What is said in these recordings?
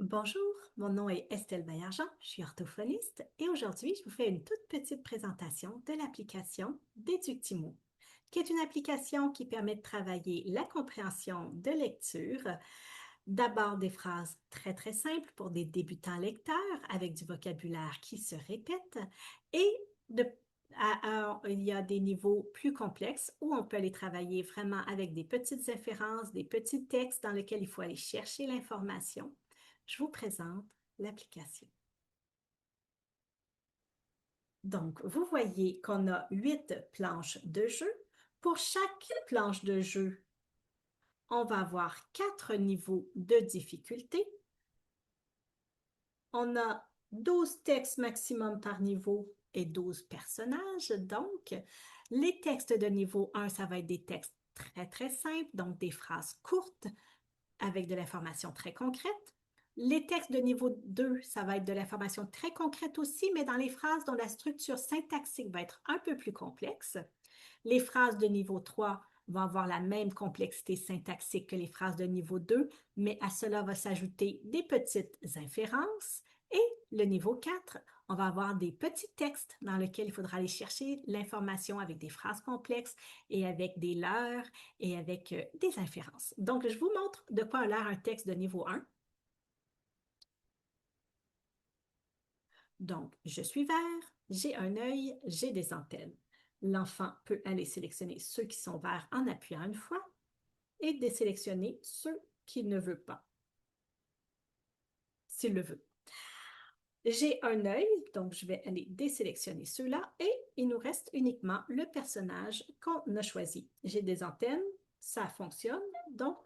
Bonjour, mon nom est Estelle Baillargeon, je suis orthophoniste et aujourd'hui je vous fais une toute petite présentation de l'application Déductimo, qui est une application qui permet de travailler la compréhension de lecture, d'abord des phrases très simples pour des débutants lecteurs avec du vocabulaire qui se répète et de, il y a des niveaux plus complexes où on peut aller travailler vraiment avec des petites inférences, des petits textes dans lesquels il faut aller chercher l'information. Je vous présente l'application. Donc, vous voyez qu'on a 8 planches de jeu. Pour chaque planche de jeu, on va avoir 4 niveaux de difficulté. On a 12 textes maximum par niveau et 12 personnages. Donc, les textes de niveau 1, ça va être des textes très simples, donc des phrases courtes avec de l'information très concrète. Les textes de niveau 2, ça va être de l'information très concrète aussi, mais dans les phrases dont la structure syntaxique va être un peu plus complexe. Les phrases de niveau 3 vont avoir la même complexité syntaxique que les phrases de niveau 2, mais à cela va s'ajouter des petites inférences. Et le niveau 4, on va avoir des petits textes dans lesquels il faudra aller chercher l'information avec des phrases complexes et avec des leurres et avec des inférences. Donc, je vous montre de quoi a l'air un texte de niveau 1. Donc, je suis vert, j'ai un œil, j'ai des antennes. L'enfant peut aller sélectionner ceux qui sont verts en appuyant une fois et désélectionner ceux qu'il ne veut pas, s'il le veut. J'ai un œil, donc je vais aller désélectionner ceux-là et il nous reste uniquement le personnage qu'on a choisi. J'ai des antennes, ça fonctionne, donc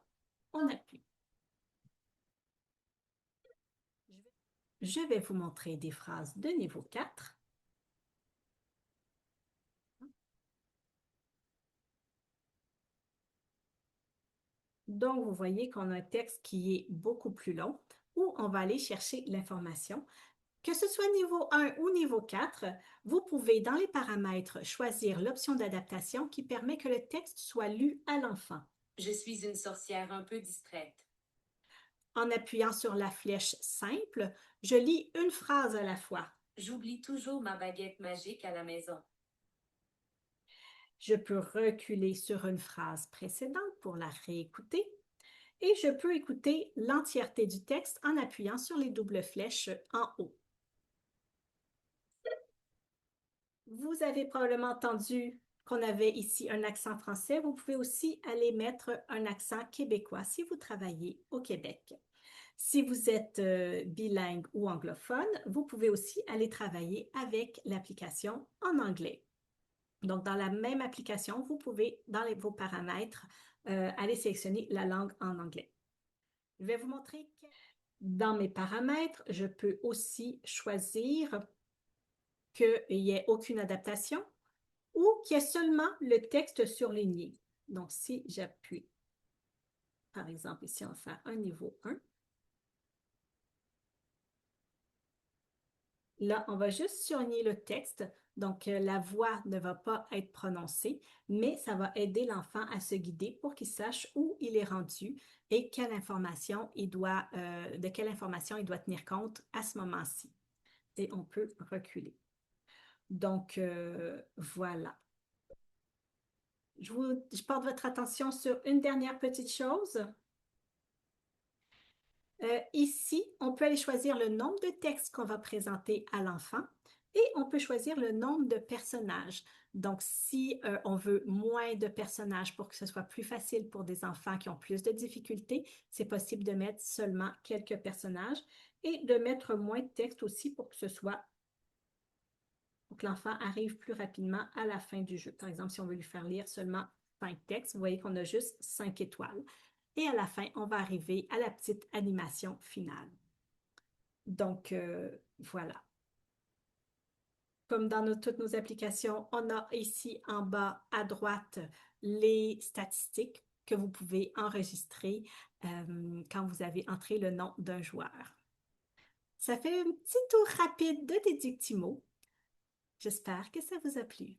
on appuie. Je vais vous montrer des phrases de niveau 4. Donc, vous voyez qu'on a un texte qui est beaucoup plus long où on va aller chercher l'information. Que ce soit niveau 1 ou niveau 4, vous pouvez, dans les paramètres, choisir l'option d'adaptation qui permet que le texte soit lu à l'enfant. Je suis une sorcière un peu distraite. En appuyant sur la flèche simple, je lis une phrase à la fois. J'oublie toujours ma baguette magique à la maison. Je peux reculer sur une phrase précédente pour la réécouter et je peux écouter l'entièreté du texte en appuyant sur les doubles flèches en haut. Vous avez probablement entendu qu'on avait ici un accent français. Vous pouvez aussi aller mettre un accent québécois si vous travaillez au Québec. Si vous êtes bilingue ou anglophone, vous pouvez aussi aller travailler avec l'application en anglais. Donc, dans la même application, vous pouvez, dans vos paramètres, aller sélectionner la langue en anglais. Je vais vous montrer que dans mes paramètres, je peux aussi choisir qu'il n'y ait aucune adaptation ou qu'il y ait seulement le texte surligné. Donc, si j'appuie, par exemple, ici, on va faire un niveau 1. Là, on va juste surligner le texte. Donc, la voix ne va pas être prononcée, mais ça va aider l'enfant à se guider pour qu'il sache où il est rendu et quelle information de quelle information il doit tenir compte à ce moment-ci. Et on peut reculer. Donc, voilà. Je porte votre attention sur une dernière petite chose. Ici, on peut aller choisir le nombre de textes qu'on va présenter à l'enfant et on peut choisir le nombre de personnages. Donc, si on veut moins de personnages pour que ce soit plus facile pour des enfants qui ont plus de difficultés, c'est possible de mettre seulement quelques personnages et de mettre moins de texte aussi pour que l'enfant arrive plus rapidement à la fin du jeu. Par exemple, si on veut lui faire lire seulement 5 textes, vous voyez qu'on a juste 5 étoiles. Et à la fin, on va arriver à la petite animation finale. Donc, voilà. Comme dans toutes nos applications, on a ici en bas à droite les statistiques que vous pouvez enregistrer quand vous avez entré le nom d'un joueur. Ça fait un petit tour rapide de Déductimo. J'espère que ça vous a plu.